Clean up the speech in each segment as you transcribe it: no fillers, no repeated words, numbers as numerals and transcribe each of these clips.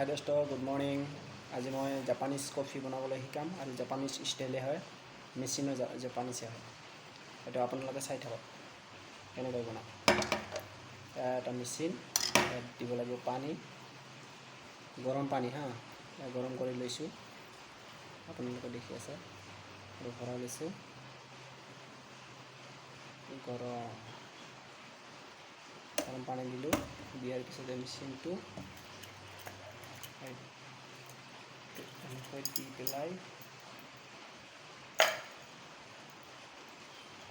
হাই দোস্ত, good morning. আজি মই জাপানিজ কফি বনাবলৈ শিকাম আৰু জাপানিজ ষ্টাইলে হয়, মেচিনৰ জাপানিজে হয়। এইটো আপোনালোকে চাই থাকক কেনেকৈ বনাম। এটা মেচিন, ইয়াত দিব লাগিব পানী, গৰম পানী গৰম কৰি লৈছোঁ, আপোনালোকে দেখি আছে। আৰু ভৰাই লৈছোঁ গৰম পানী দিলোঁ। দিয়াৰ পিছতে মেচিনটো এনেকৈ দি পেলাই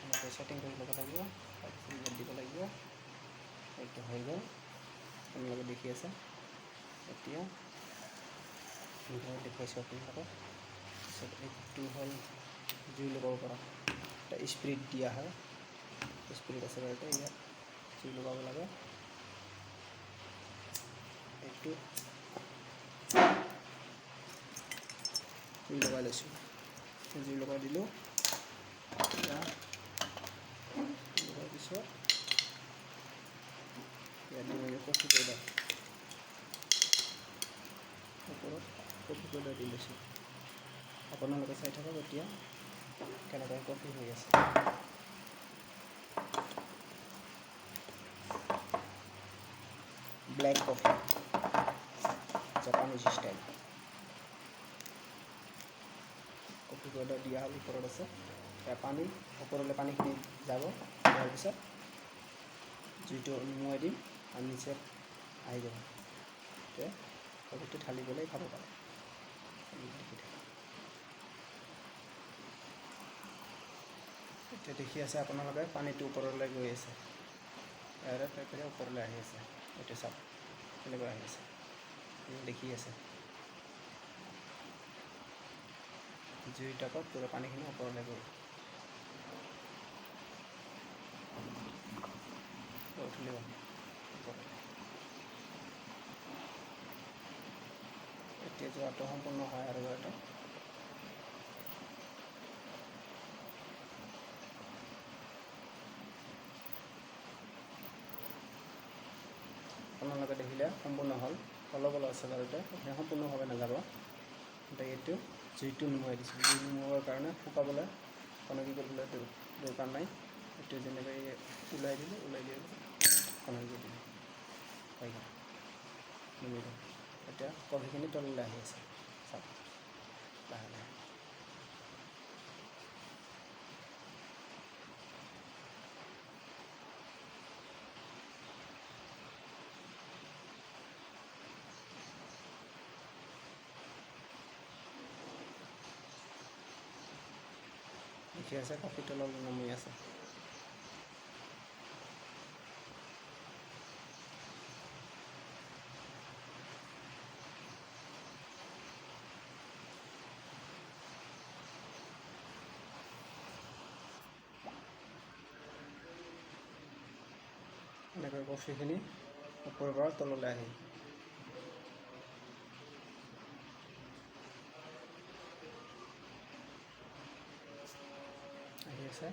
এনেকৈ ছেটিং কৰি ল'ব লাগিব। তাৰপিছত ইয়াত দিব লাগিব। এইটো হৈ গ'ল, আপোনালোকে দেখি আছে। এতিয়া দেখুৱাইছোঁ আপোনালোকক। তাৰপিছত এইটো হ'ল জুই লগাব পৰা, এটা স্পিৰিট দিয়া হয়, স্পিৰিট আছে বাৰু। ইয়াত জুই লগাব লাগে। এইটো জুই লগাই লৈছোঁ, জুই লগাই দিলোঁ। লগাৰ পিছত ইয়াত দিব কফি পাউডাৰ, ওপৰত কফি পাউডাৰ দি লৈছোঁ। আপোনালোকে চাই থাকক এতিয়া কেনেকৈ কফি হৈ আছে। Black coffee, Japanese style. Coffee powder দিয়া হ'ল, ওপৰত আছে। পানী ওপৰলৈ পানীখিনি যাব, যোৱাৰ পিছত জুইটো নুমুৱাই দিম আৰু নিচে আহি যাব। এতিয়া কফিটো ঢালি পেলাই খাব পাৰে। এতিয়া দেখি আছে আপোনালোকে, পানীটো ওপৰলৈ গৈ আছে, ইয়াৰে ওপৰলৈ আহি আছে। এইটো চাওক কেনেকৈ আহি আছে, দেখি আছে। জুই টাপত পুৰা পানীখিনি ওপৰলৈ গ'ল। উঠিলে এতিয়া যোৱাটো সম্পূৰ্ণ হয় আৰু এটা আপোনালোকে দেখিলে সম্পূৰ্ণ হ'ল। অলপ আছে বাৰু, এতিয়া সম্পূৰ্ণভাৱে নাযাব। এতিয়া এইটো জুইটো নুমুৱাই দিছোঁ। জুই নুমুৱাৰ কাৰণে শুকাবলৈ কণকী কৰিবলৈ দৰকাৰ নাই। এইটো যেনেকৈ ওলাই দিলোঁ, ওলাই দিয়াৰ পিছত কণকী দিলোঁ, হৈ গ'ল, নুমি গ'ল। এতিয়া কফিখিনি তললৈ আহি আছে, চাওক লাহে লাহে। দেখি আছে কফি তললৈ নামি আছে। এনেকৈ কফিখিনি ওপৰৰ পৰা তললৈ আহি আছে।